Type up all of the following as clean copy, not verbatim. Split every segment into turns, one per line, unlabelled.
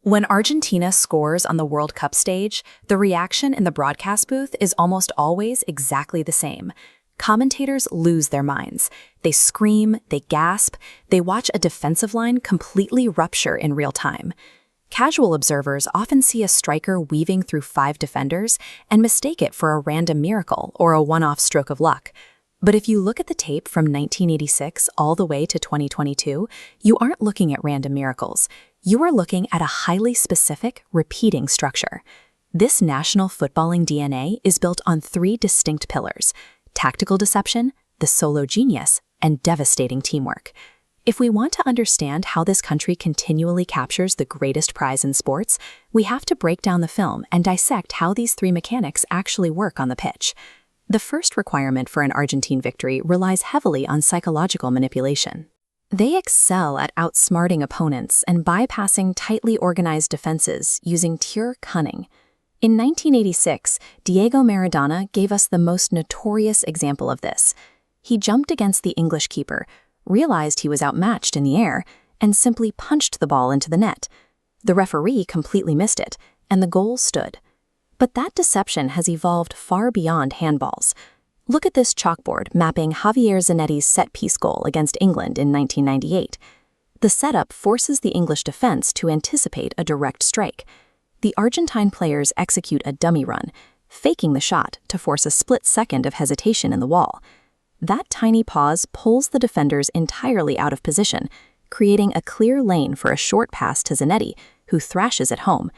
When Argentina scores on the World Cup stage, the reaction in the broadcast booth is almost always exactly the same. Commentators lose their minds. They scream, they gasp, they watch a defensive line completely rupture in real time. Casual observers often see a striker weaving through 5 defenders and mistake it for a random miracle or a one-off stroke of luck. But if you look at the tape from 1986 all the way to 2022, you aren't looking at random miracles. You are looking at a highly specific, repeating structure. This national footballing DNA is built on 3 distinct pillars: tactical deception, the solo genius, and devastating teamwork. If we want to understand how this country continually captures the greatest prize in sports, we have to break down the film and dissect how these 3 mechanics actually work on the pitch. The first requirement for an Argentine victory relies heavily on psychological manipulation. They excel at outsmarting opponents and bypassing tightly organized defenses using pure cunning. In 1986, Diego Maradona gave us the most notorious example of this. He jumped against the English keeper, realized he was outmatched in the air, and simply punched the ball into the net. The referee completely missed it, and the goal stood. But that deception has evolved far beyond handballs. Look at this chalkboard mapping Javier Zanetti's set-piece goal against England in 1998. The setup forces the English defense to anticipate a direct strike. The Argentine players execute a dummy run, faking the shot to force a split second of hesitation in the wall. That tiny pause pulls the defenders entirely out of position, creating a clear lane for a short pass to Zanetti, who thrashes it home.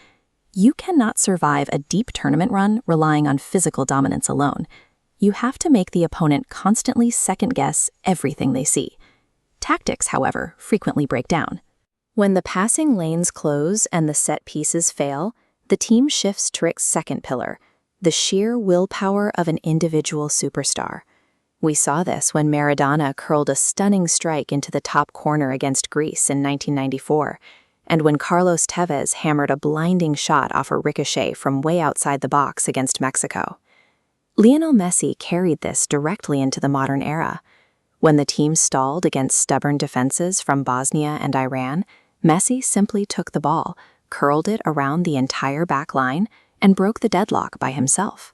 You cannot survive a deep tournament run relying on physical dominance alone. You have to make the opponent constantly second-guess everything they see. Tactics, however, frequently break down. When the passing lanes close and the set pieces fail, the team shifts to its second pillar, the sheer willpower of an individual superstar. We saw this when Maradona curled a stunning strike into the top corner against Greece in 1994, and when Carlos Tevez hammered a blinding shot off a ricochet from way outside the box against Mexico. Lionel Messi carried this directly into the modern era. When the team stalled against stubborn defenses from Bosnia and Iran, Messi simply took the ball, curled it around the entire back line, and broke the deadlock by himself.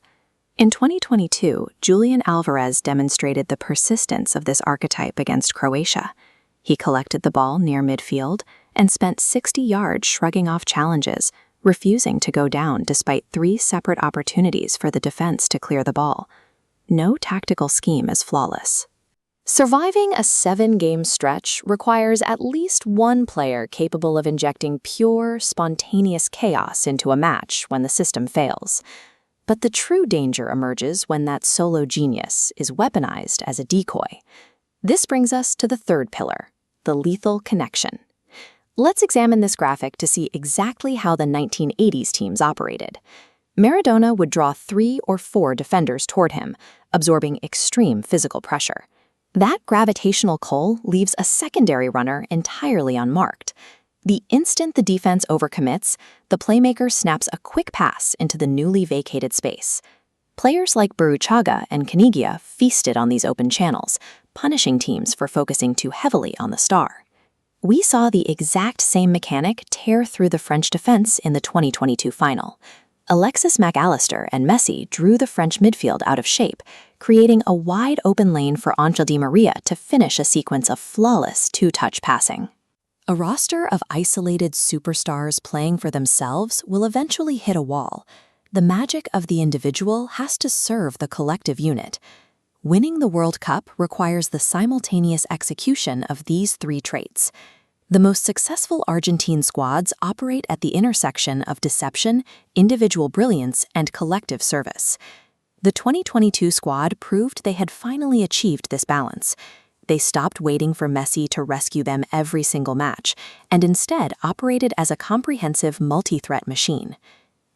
In 2022, Julian Alvarez demonstrated the persistence of this archetype against Croatia. He collected the ball near midfield and spent 60 yards shrugging off challenges, refusing to go down despite 3 separate opportunities for the defense to clear the ball. No tactical scheme is flawless. Surviving a 7-game stretch requires at least one player capable of injecting pure, spontaneous chaos into a match when the system fails. But the true danger emerges when that solo genius is weaponized as a decoy. This brings us to the third pillar, the lethal connection. Let's examine this graphic to see exactly how the 1980s teams operated. Maradona would draw 3 or 4 defenders toward him, absorbing extreme physical pressure. That gravitational pull leaves a secondary runner entirely unmarked. The instant the defense overcommits, the playmaker snaps a quick pass into the newly vacated space. Players like Burruchaga and Caniggia feasted on these open channels, punishing teams for focusing too heavily on the star. We saw the exact same mechanic tear through the French defense in the 2022 final. Alexis Mac Allister and Messi drew the French midfield out of shape, creating a wide open lane for Angel Di Maria to finish a sequence of flawless 2-touch passing. A roster of isolated superstars playing for themselves will eventually hit a wall. The magic of the individual has to serve the collective unit. Winning the World Cup requires the simultaneous execution of these 3 traits. The most successful Argentine squads operate at the intersection of deception, individual brilliance, and collective service. The 2022 squad proved they had finally achieved this balance. They stopped waiting for Messi to rescue them every single match, and instead operated as a comprehensive multi-threat machine.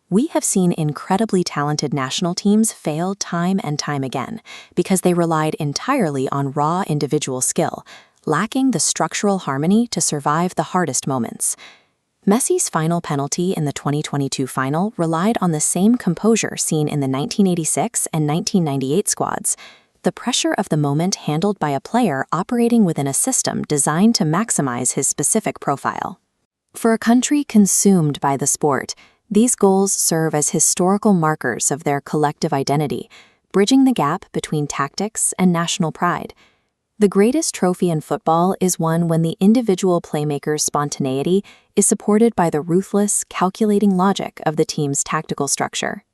We have seen incredibly talented national teams fail time and time again because they relied entirely on raw individual skill, lacking the structural harmony to survive the hardest moments. Messi's final penalty in the 2022 final relied on the same composure seen in the 1986 and 1998 squads, the pressure of the moment handled by a player operating within a system designed to maximize his specific profile. For a country consumed by the sport, these goals serve as historical markers of their collective identity, bridging the gap between tactics and national pride. The greatest trophy in football is one when the individual playmaker's spontaneity is supported by the ruthless, calculating logic of the team's tactical structure.